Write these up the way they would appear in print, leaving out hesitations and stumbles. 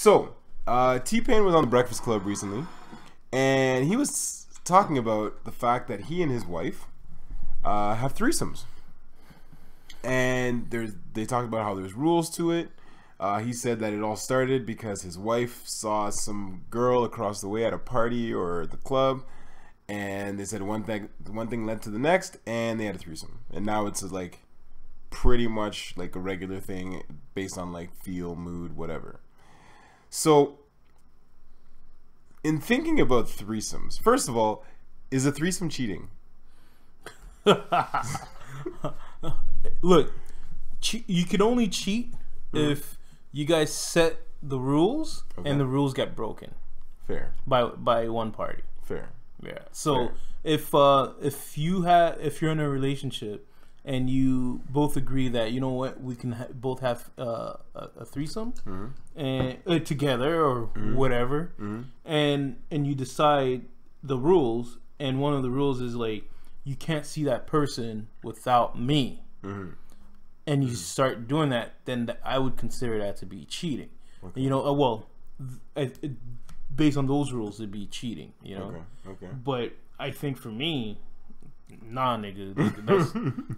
So, T-Pain was on the Breakfast Club recently, and he was talking about the fact that he and his wife have threesomes. And they talked about how there's rules to it. He said that it all started because his wife saw some girl across the way at a party or the club, and they said one thing led to the next, and they had a threesome. And now it's like pretty much like a regular thing based on like feel, mood, whatever. So, in thinking about threesomes, first of all, is a threesome cheating? Look, you can only cheat if you guys set the rules and the rules get broken. Fair. By one party. Fair. Yeah. So if you're in a relationship and you both agree that, you know what, we can both have a threesome and together or whatever, and you decide the rules, and one of the rules is like, you can't see that person without me, and you start doing that, then I would consider that to be cheating. Okay. You know, based on those rules, it'd be cheating. You know. Okay. But I think for me, nah, nigga,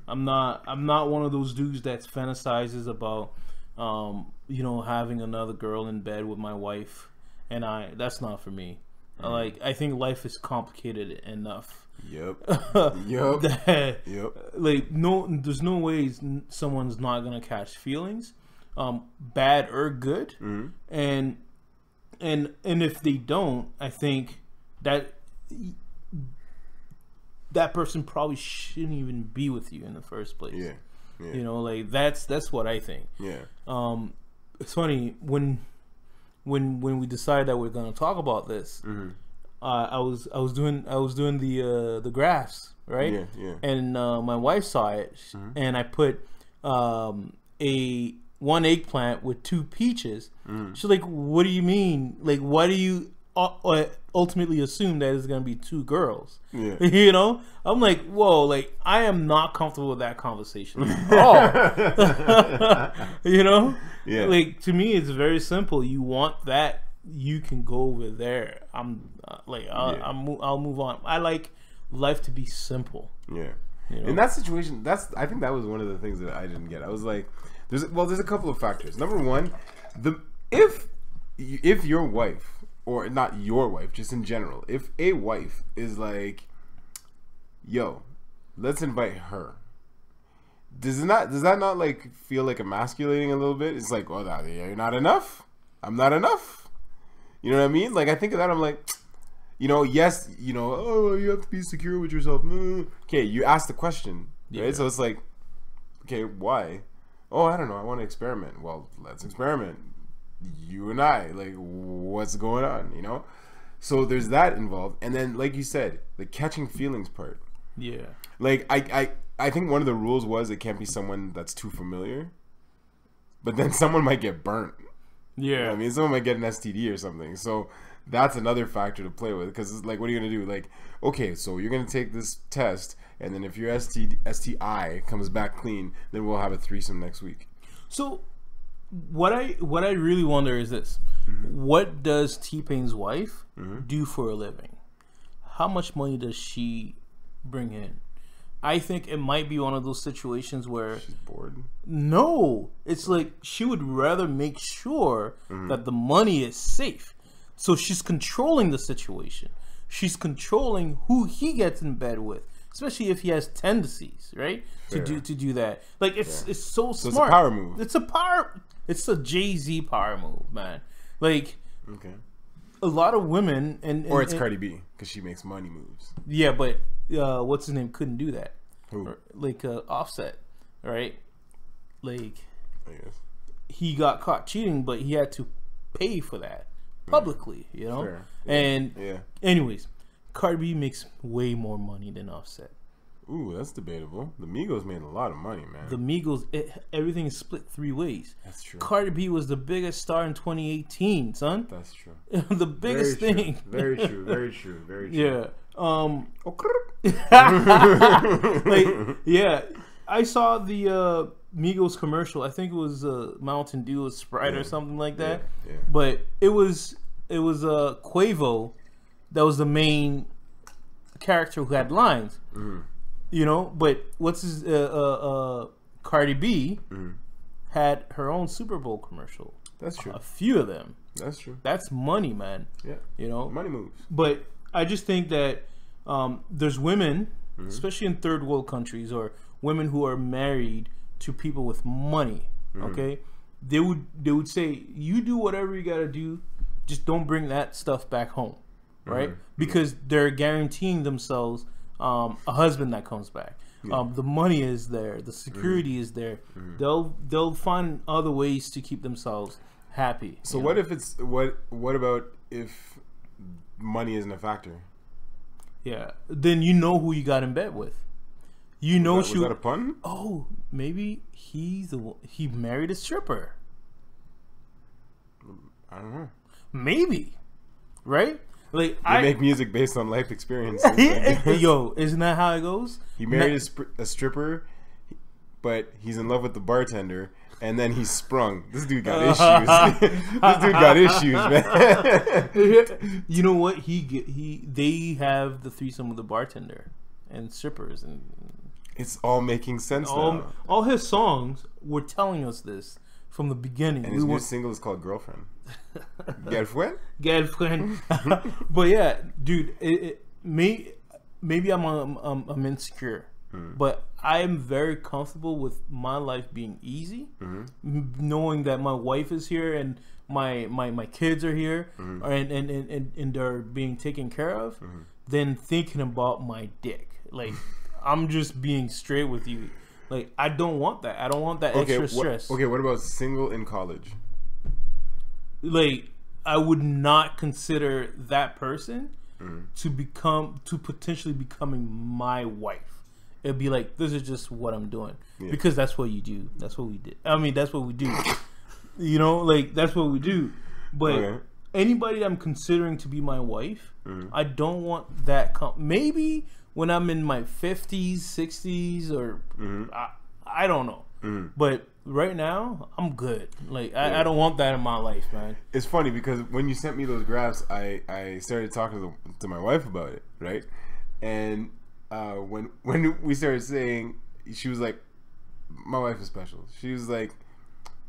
I'm not one of those dudes that fantasizes about, you know, having another girl in bed with my wife, and that's not for me. Like, I think life is complicated enough. Yep. Like, there's no ways someone's not gonna catch feelings, bad or good, and if they don't, I think that person probably shouldn't even be with you in the first place. Yeah. You know, like that's what I think. Yeah. It's funny when we decided that we're gonna talk about this. I was doing the graphs, right? Yeah. And my wife saw it, and I put one eggplant with 2 peaches. She's like, "What do you mean? Like, why do you ultimately assume that it's gonna be 2 girls?" Yeah. You know, I'm like, whoa, like I am not comfortable with that conversation at all. You know, yeah. Like, to me, it's very simple. You want that, you can go over there. I'll move on. I like life to be simple. Yeah. You know? In that situation, I think that was one of the things that I didn't get. I was like, there's a couple of factors. Number one, if your wife, or not your wife, just in general, if a wife is like, yo, let's invite her, does that not like feel like emasculating a little bit? It's like, oh, you're not enough. I'm not enough. You know what I mean? Like, I think of that, I'm like, you know, yes, you know, oh, you have to be secure with yourself. Okay, you ask the question, right? Yeah. So it's like, okay, why? Oh, I don't know. I want to experiment. Well, let's experiment. You and I, like, what's going on, you know? So there's that involved. And then, like you said, the catching feelings part. Yeah. Like, I think one of the rules was it can't be someone that's too familiar. But then someone might get burnt. Yeah. You know what I mean, someone might get an STD or something. So that's another factor to play with. Because it's like, what are you going to do? Like, okay, so you're going to take this test, and then if your STI comes back clean, then we'll have a threesome next week. So what I really wonder is this. What does T-Pain's wife do for a living? How much money does she bring in? I think it might be one of those situations where she's bored. No, it's like she would rather make sure that the money is safe. So she's controlling the situation. She's controlling who he gets in bed with, especially if he has tendencies, right? Fair. To do that. Like, it's so smart. It's a power move. It's a Jay-Z power move, man. Like, a lot of women or it's Cardi B because she makes money moves. Yeah, but what's his name couldn't do that. Who? Like Offset, right? Like, I guess he got caught cheating, but he had to pay for that publicly, you know. Fair. And anyways, Cardi B makes way more money than Offset. Ooh, that's debatable. The Migos made a lot of money, man. The Migos, everything is split 3 ways. That's true. Cardi B was the biggest star in 2018, son. That's true. The biggest thing. Very true. Very true. Very true. Yeah. Like, yeah, I saw the Migos commercial. I think it was Mountain Dew, Sprite, or something like that. Yeah. But it was Quavo that was the main character who had lines. You know, but what's his Cardi B had her own Super Bowl commercial. That's true. A few of them. That's true. That's money, man. Yeah. You know, Money moves. But I just think that there's women, especially in third world countries, or women who are married to people with money. Okay, they would say, you do whatever you gotta do, just don't bring that stuff back home, right? Because they're guaranteeing themselves a husband that comes back. The money is there, the security is there. They'll find other ways to keep themselves happy. So what if it's what about if money isn't a factor? Yeah, then you know who you got in bed with. You know, was that a pun? Oh, maybe he married a stripper. I don't know. Maybe, right? Like I make music based on life experience. Yo, isn't that how it goes? He married a stripper, but he's in love with the bartender, and then he's sprung. This dude got issues. This dude got issues, man. You know what? They have the threesome with the bartender and strippers, and it's all making sense now. All his songs were telling us this from the beginning. And his new single is called Girlfriend. Girlfriend? Girlfriend. But yeah, dude, maybe I'm insecure, but I am very comfortable with my life being easy, knowing that my wife is here and my kids are here, and they're being taken care of, than thinking about my dick. Like, I'm just being straight with you. Like, I don't want that. I don't want that extra stress. Okay, what about single in college? Like, I would not consider that person to potentially becoming my wife. It'd be like, this is just what I'm doing. Because that's what you do. That's what we did. I mean, that's what we do. You know, like, that's what we do. But anybody that I'm considering to be my wife, I don't want that. Maybe when I'm in my 50s, 60s, or I don't know. But right now, I'm good. Like, I don't want that in my life, man. It's funny because when you sent me those graphs, I started talking to my wife about it, right? And when we started saying, she was like, my wife is special. She was like,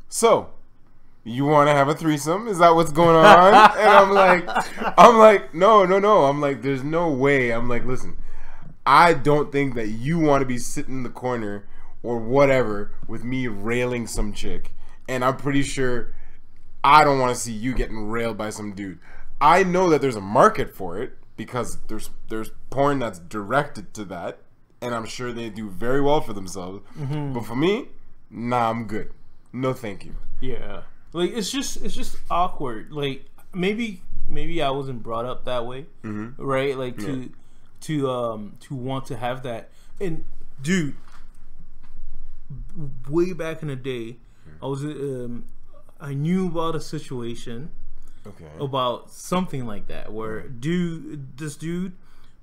so, you want to have a threesome? Is that what's going on? And I'm like, no. I'm like, there's no way. I'm like, listen, I don't think that you want to be sitting in the corner or whatever with me railing some chick, and I'm pretty sure I don't want to see you getting railed by some dude. I know that there's a market for it because there's porn that's directed to that, and I'm sure they do very well for themselves. But for me, nah, I'm good. No, thank you. Yeah, like it's just awkward. Like maybe I wasn't brought up that way, right? Like to want to have that. And dude, way back in the day, I knew about a situation, about something like that, where this dude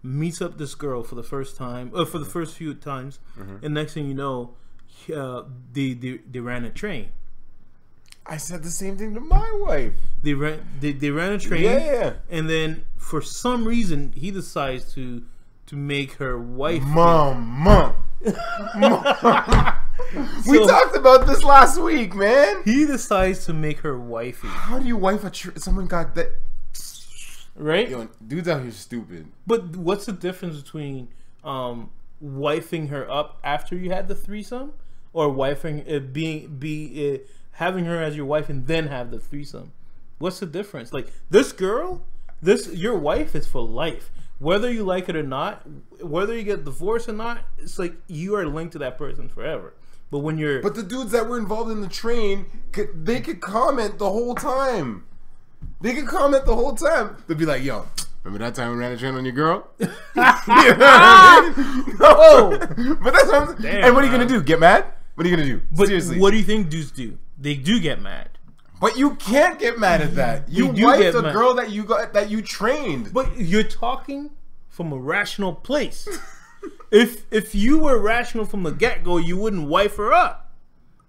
meets up this girl for the first time, for the first few times, and next thing you know, they ran a train. I said the same thing to my wife. They ran a train, and then for some reason he decides to make her wife. Mom. We talked about this last week, man. He decides to make her wifey. How do you wife someone got that? Right? Yo, dudes out here stupid. But what's the difference between wifing her up after you had the threesome, or wifing having her as your wife and then have the threesome? What's the difference? Like, your wife is for life. Whether you like it or not, whether you get divorced or not, it's like you are linked to that person forever. But when you're... But the dudes that were involved in the train, they could comment the whole time. They'd be like, yo, remember that time we ran a train on your girl? You know what I mean? No. But that's what I'm saying. And what are you going to do? Get mad? What are you going to do? But seriously. What do you think dudes do? They do get mad. But you can't get mad at that. You wifed a girl that you trained. But you're talking from a rational place. If you were rational from the get-go, you wouldn't wife her up.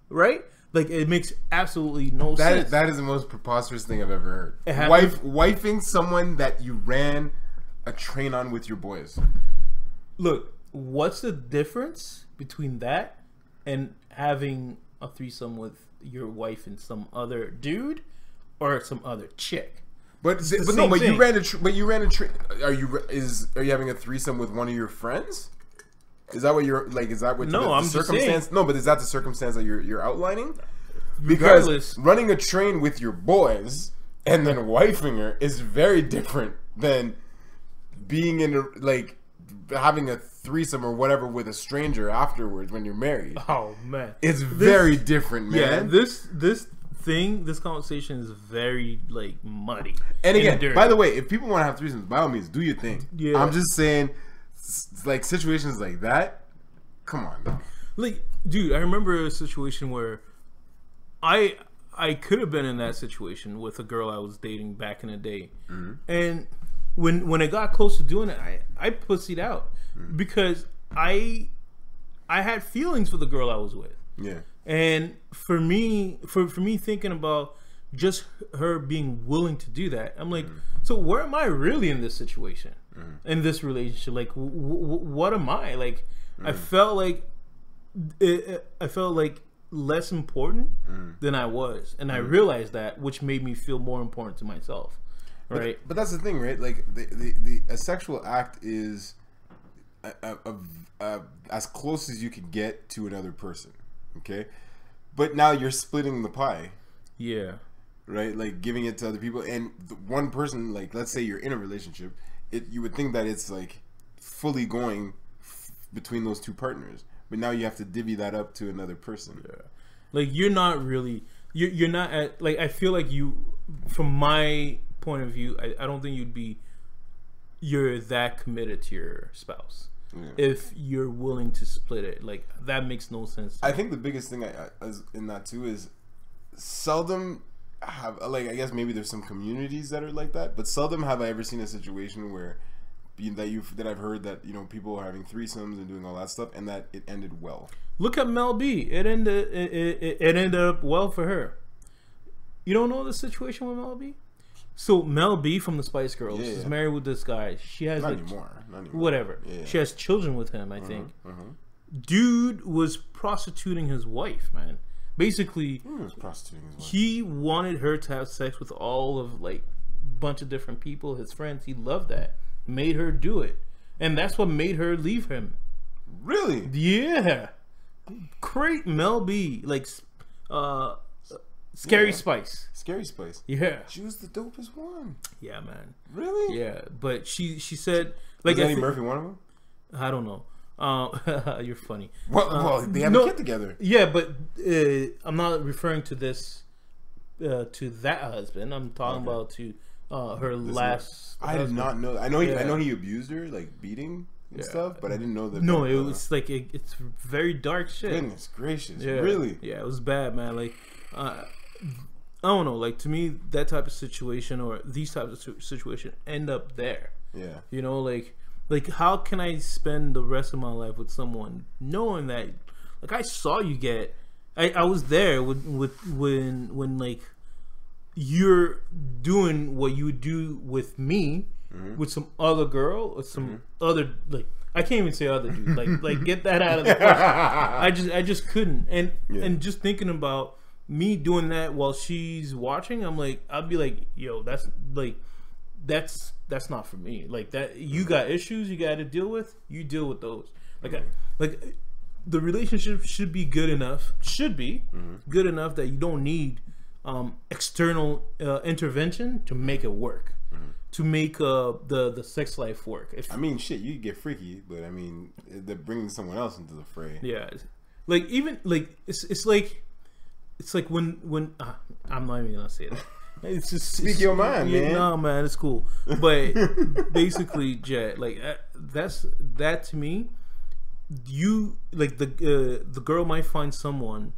right? Like, it makes absolutely no sense. That is the most preposterous thing I've ever heard. Wifing someone that you ran a train on with your boys. Look, what's the difference between that and having a threesome with your wife and some other dude or some other chick? But you ran a train. Are you having a threesome with one of your friends? Is that what you're like? Is that what no? the I'm circumstance? just saying. No, but is that the circumstance that you're outlining? Regardless, Because running a train with your boys and then wifing her is very different than being in having a threesome or whatever with a stranger afterwards when you're married. Oh man, it's very different, man. Yeah, this conversation is very like muddy. And again, by the way, if people want to have threesomes, by all means, do your thing. Yeah. I'm just saying, like situations like that. Come on, now. Like, dude, I remember a situation where I could have been in that situation with a girl I was dating back in the day, and when it got close to doing it, I pussied out because I had feelings for the girl I was with. Yeah. And for me thinking about just her being willing to do that, I'm like, so where am I really in this situation, in this relationship? Like, what am I? Like, I felt like less important than I was, and I realized that, which made me feel more important to myself. Right. But that's the thing, right? Like a sexual act is as close as you can get to another person. Okay, but now you're splitting the pie. Yeah. Right, like giving it to other people, and one person, like let's say you're in a relationship, you would think that it's like fully going between those two partners, but now you have to divvy that up to another person. Yeah. Like you're not really you're not at, like, I feel like you, from my point of view, I don't think you're that committed to your spouse. Yeah. If you're willing to split it, like that makes no sense. I think the biggest thing in that too is seldom have, like, I guess maybe there's some communities that are like that, but seldom have I ever seen a situation where that I've heard that, you know, people are having threesomes and doing all that stuff, and that it ended well. Look at Mel B. It ended up well for her. You don't know the situation with Mel B? So Mel B from the Spice Girls is married with this guy. She has not anymore. Whatever. Yeah. She has children with him, I think. Dude was prostituting his wife, man. Basically, he was prostituting his wife. He wanted her to have sex with all of, like, bunch of different people, his friends. He loved that. Made her do it, and that's what made her leave him. Really? Yeah. Great Mel B. Like, Scary Spice. Scary Spice. Yeah. She was the dopest one. Yeah, man. Really? Yeah, but she said, like, was Eddie Murphy one of them? I don't know. You're funny. Well, they have a kid together. Yeah, but I'm not referring to this to that husband. I'm talking about to her last. I did not know. I know he abused her, like beating and stuff, but I didn't know that. No, it was like it's very dark shit. Goodness gracious! Yeah. Really? Yeah, it was bad, man. Like, I don't know. Like, to me, that type of situation or these types of situation end up there. Yeah. You know, like how can I spend the rest of my life with someone knowing that, like, I saw you get, I was there when like you're doing what you would do with me with some other girl or some other, like, I can't even say other dude, like get that out of the question. I just couldn't, and just thinking about me doing that while she's watching, I'm like, I'd be like, yo, that's not for me. Like, that, you got issues you got to deal with, you deal with those. Like the relationship should be good enough that you don't need external intervention to make it work, to make the sex life work. I mean, shit, you get freaky, but I mean, they're bringing someone else into the fray. Yeah, like, even like it's like when I'm not even gonna say that. It's just speak your mind, man. No, man, it's cool. But basically, Jet, like, that to me, you, like, the girl might find someone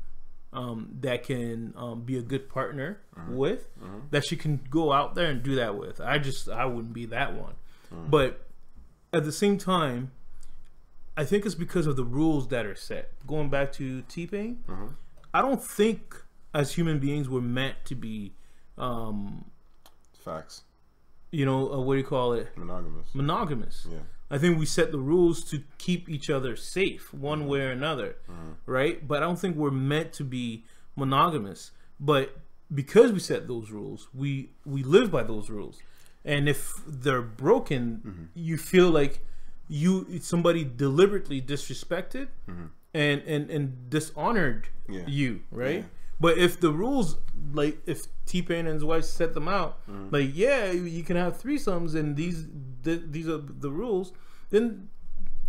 that can be a good partner with, that she can go out there and do that with. I wouldn't be that one. But at the same time, I think it's because of the rules that are set. Going back to T-Pain, I don't think as human beings we're meant to be, Facts. you know, what do you call it? Monogamous. Yeah. I think we set the rules to keep each other safe one way or another, right? But I don't think we're meant to be monogamous. But because we set those rules, we live by those rules. And if they're broken, you feel like somebody deliberately disrespected and dishonored you, right? Yeah. But if the rules, like if T-Pain and his wife set them out, like you can have threesomes and these are the rules, then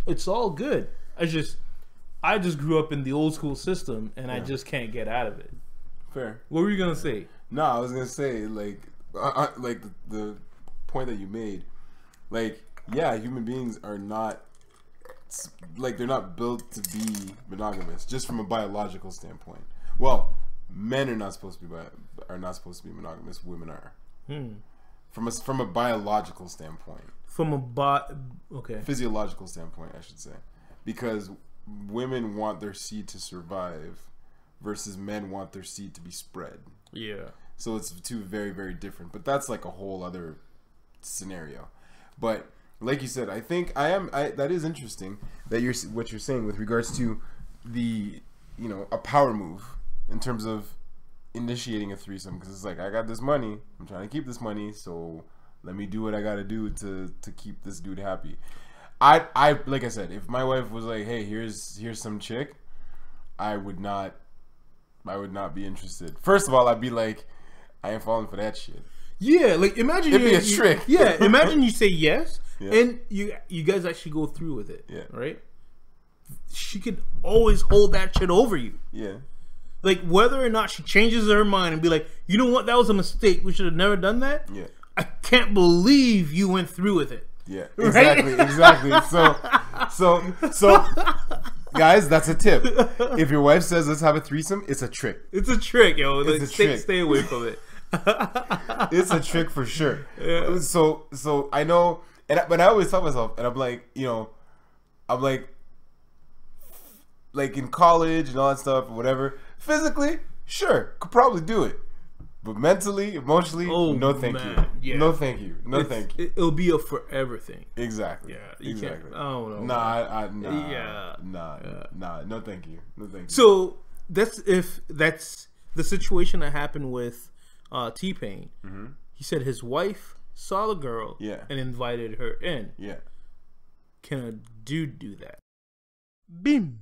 it's all good. I just grew up in the old school system and I just can't get out of it. Fair. What were you gonna say? No, I was gonna say like the point that you made, like human beings are not like they're not built to be monogamous just from a biological standpoint. Well, men are not supposed to be monogamous. Women are. From a biological standpoint. From a physiological standpoint, I should say, because women want their seed to survive, versus men want their seed to be spread. Yeah. So it's two very, very different. But that's like a whole other scenario. But like you said, I think that is interesting that what you're saying with regards to the a power move in terms of initiating a threesome, because it's like, I got this money, I'm trying to keep this money, so let me do what I gotta do to keep this dude happy. I like I said, if my wife was like, hey, here's some chick, I would not be interested. First of all, I'd be like, I ain't falling for that shit. Yeah, like imagine it'd be a trick. Yeah, imagine you say yes, and you guys actually go through with it. Yeah. Right? She could always hold that shit over you. Yeah. Like whether or not she changes her mind and be like, you know what, that was a mistake. We should have never done that. Yeah. I can't believe you went through with it. Yeah. Exactly. Right? Exactly. So guys, that's a tip. If your wife says let's have a threesome, it's a trick. It's a trick, yo. It's a trick. Stay away from it. It's a trick for sure. Yeah. So I know, but I always tell myself, and I'm like, I'm like in college and all that stuff or whatever. Physically, sure, could probably do it, but mentally, emotionally, no, thank you. Yeah. No, thank you. No, thank you. It'll be a forever thing. Exactly. Yeah. Exactly. I don't know. Nah. Yeah. Nah. No, thank you. No, thank you. So that's the situation that happened with T-Pain. He said his wife saw the girl and invited her in. Yeah. Can a dude do that? Bim.